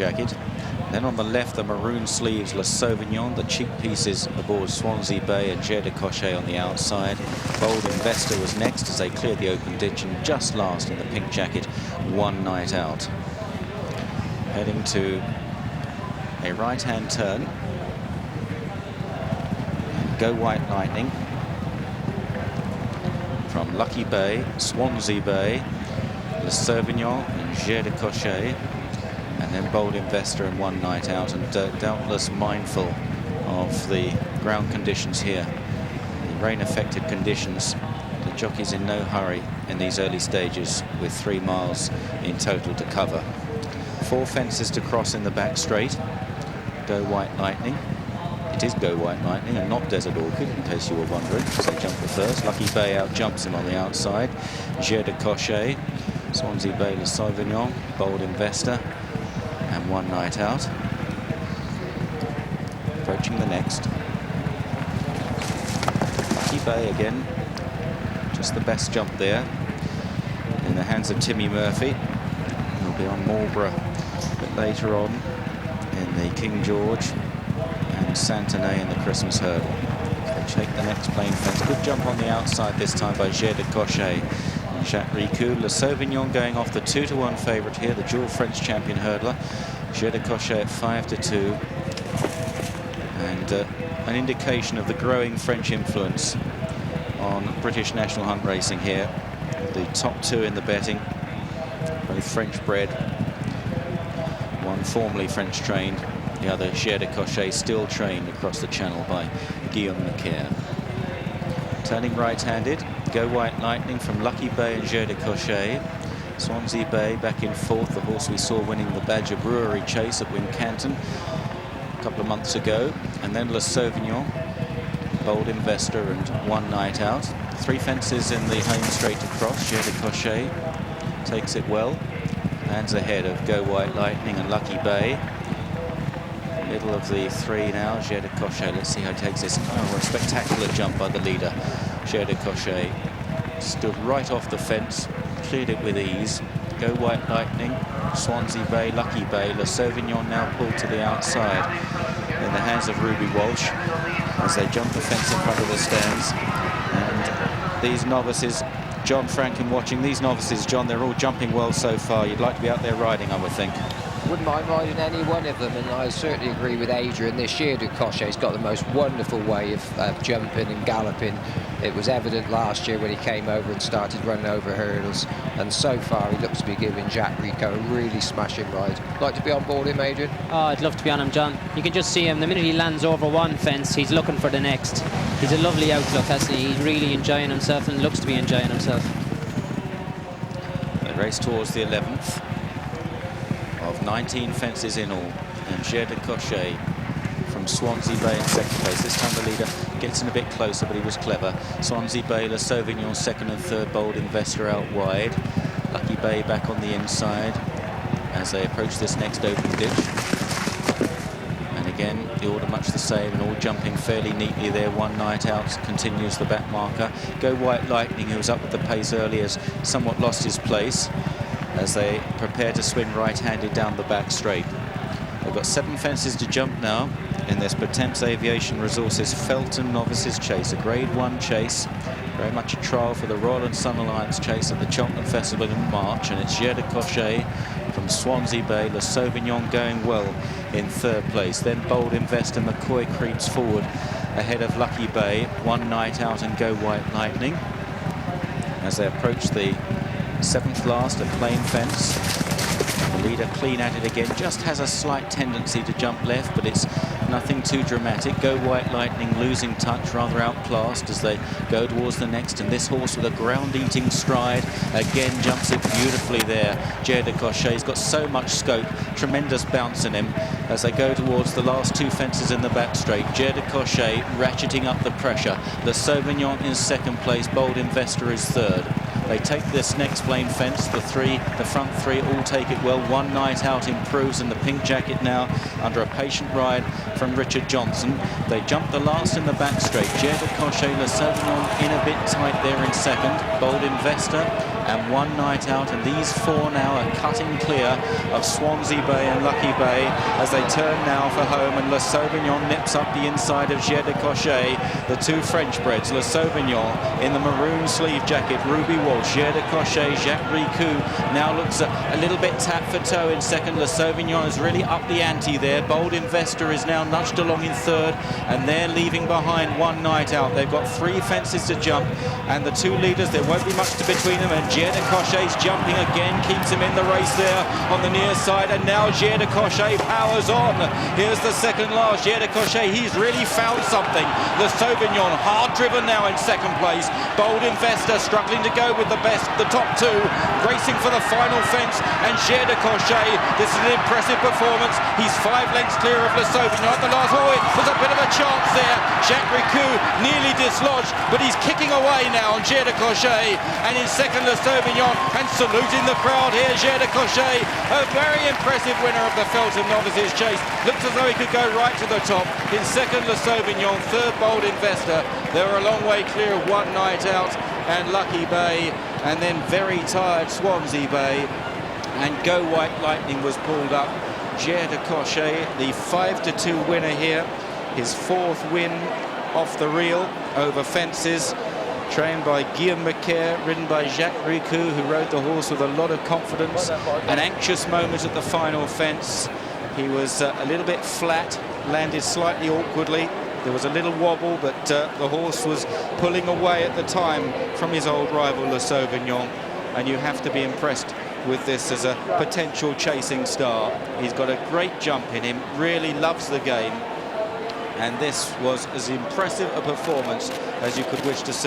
jacket. Then on the left, the maroon sleeves, Le Sauvignon, the cheek pieces aboard Swansea Bay and Jair Du Cochet on the outside. Bold Investor was next as they cleared the open ditch, and just last in the pink jacket, One Night Out. Heading to a right-hand turn. Go White Lightning from Lucky Bay, Swansea Bay, Le Sauvignon and Jair Du Cochet. And then Bold Investor and One Night Out, and doubtless mindful of the ground conditions here, the rain-affected conditions. The jockey's in no hurry in these early stages, with 3 miles in total to cover. 4 fences to cross in the back straight. Go White Lightning. It is Go White Lightning and not Desert Orchid, in case you were wondering, as they jump the first. Lucky Bay out jumps him on the outside. Jair Du Cochet, Swansea Bay, Le Sauvignon, Bold Investor, and One Night Out. Approaching the next. Lucky Bay again. Just the best jump there. In the hands of Timmy Murphy. He'll be on Marlborough a bit later on in the King George and Santenay in the Christmas Hurdle. They take the next plain fence. Good jump on the outside this time by Jair Du Cochet. Jacques Ricou. Le Sauvignon going off the 2-to-1 favourite here, the dual French champion hurdler. Jair Du Cochet at 5-2. And an indication of the growing French influence on British National Hunt racing here. The top 2 in the betting, both French bred. One formerly French trained, the other Jair Du Cochet, still trained across the channel by Guillaume Macaire. Turning right-handed, Go White Lightning from Lucky Bay and Jair Du Cochet. Swansea Bay back in 4th, the horse we saw winning the Badger Brewery Chase at Wincanton a couple of months ago. And then Le Sauvignon, Bold Investor and One Night Out. 3 fences in the home straight to cross. Jair Du Cochet takes it well. Hands ahead of Go White Lightning and Lucky Bay. Middle of the 3 now, Jair Du Cochet. Let's see how he takes this. Oh, a spectacular jump by the leader. Jair Du Cochet stood right off the fence, cleared it with ease. Go White Lightning, Swansea Bay, Lucky Bay. Le Sauvignon now pulled to the outside in the hands of Ruby Walsh as they jump the fence in front of the stands. And these novices, John Franken watching these novices, John, they're all jumping well so far. You'd like to be out there riding, I would think. Wouldn't mind riding any one of them, and I certainly agree with Adrian. This year, Du Cochet's got the most wonderful way of jumping and galloping. It was evident last year when he came over and started running over hurdles, and so far he looks to be giving Jack Rico a really smashing ride. Like to be on board him, Adrian? Oh, I'd love to be on him, John. You can just see him, the minute he lands over one fence, he's looking for the next. He's a lovely outlook, hasn't he? He's really enjoying himself and looks to be enjoying himself. The race towards the 11th. Of 19 fences in all, and Jair Du Cochet from Swansea Bay in 2nd place. This time the leader gets in a bit closer, but he was clever. Swansea Bay, Le Sauvignon 2nd and 3rd, Bold Investor out wide. Lucky Bay back on the inside as they approach this next open ditch. And again, the order much the same, and all jumping fairly neatly there. One Night Out continues the back marker. Go White Lightning, who was up with the pace earlier, has somewhat lost his place as they prepare to swing right-handed down the back straight. They've got 7 fences to jump now in this Potence Aviation Resources Feltham Novices Chase, a Grade 1 chase, very much a trial for the Royal and Sun Alliance Chase at the Cheltenham Festival in March, and it's Jair Du Cochet from Swansea Bay, Le Sauvignon going well in 3rd place. Then Bold Investor, McCoy creeps forward ahead of Lucky Bay, One Night Out and Go White Lightning as they approach the 7th last, a plain fence. The leader clean at it again, just has a slight tendency to jump left, but it's nothing too dramatic. Go White Lightning losing touch, rather outclassed as they go towards the next, and this horse with a ground-eating stride again jumps it beautifully there. Jair Du Cochet's got so much scope, tremendous bounce in him as they go towards the last 2 fences in the back straight. Jair Du Cochet ratcheting up the pressure. Le Sauvignon in 2nd place, Bold Investor is 3rd. They take this next plain fence. The front 3 all take it well. One Night Out improves in the pink jacket now under a patient ride from Richard Johnson. They jump the last in the back straight. Jair Du Cochet, Le Sauvignon in a bit tight there in 2nd. Bold Investor and One Night Out, and these four now are cutting clear of Swansea Bay and Lucky Bay as they turn now for home, and Le Sauvignon nips up the inside of Jair Du Cochet, the two French breds. Le Sauvignon in the maroon sleeve jacket, Ruby Walsh, Jair Du Cochet, Jacques Ricou now looks a little bit tap for toe in second. Le Sauvignon has really upped the ante there. Bold Investor is now nudged along in third, and they're leaving behind One Night Out. They've got 3 fences to jump, and the two leaders, there won't be much between them, and Jair Du Cochet's jumping again, keeps him in the race there on the near side, and now Jair Du Cochet powers on. Here's the second last, Jair Du Cochet, he's really found something. Le Sauvignon hard driven now in second place. Bold Investor struggling to go with the best, the top two, racing for the final fence, and Jair Du Cochet, this is an impressive performance. He's 5 lengths clear of Le Sauvignon at the last. Oh, there's a bit of a chance there. Jacques Ricou nearly dislodged, but he's kicking away now on Jair Du Cochet, and in second Le Sauvignon, and saluting the crowd here, Jair Du Cochet, a very impressive winner of the Feltham Novices Chase. Looks as though he could go right to the top. In second Le Sauvignon, third Bold Investor. They were a long way clear of One Night Out and Lucky Bay, and then very tired Swansea Bay, and Go White Lightning was pulled up. Jair Du Cochet, the 5-2 winner here, his 4th win off the reel over fences, trained by Guillaume Macaire, ridden by Jacques Ricou, who rode the horse with a lot of confidence. An anxious moment at the final fence. He was a little bit flat, landed slightly awkwardly. There was a little wobble, but the horse was pulling away at the time from his old rival Le Sauvignon, and you have to be impressed with this as a potential chasing star. He's got a great jump in him, really loves the game, and this was as impressive a performance as you could wish to see.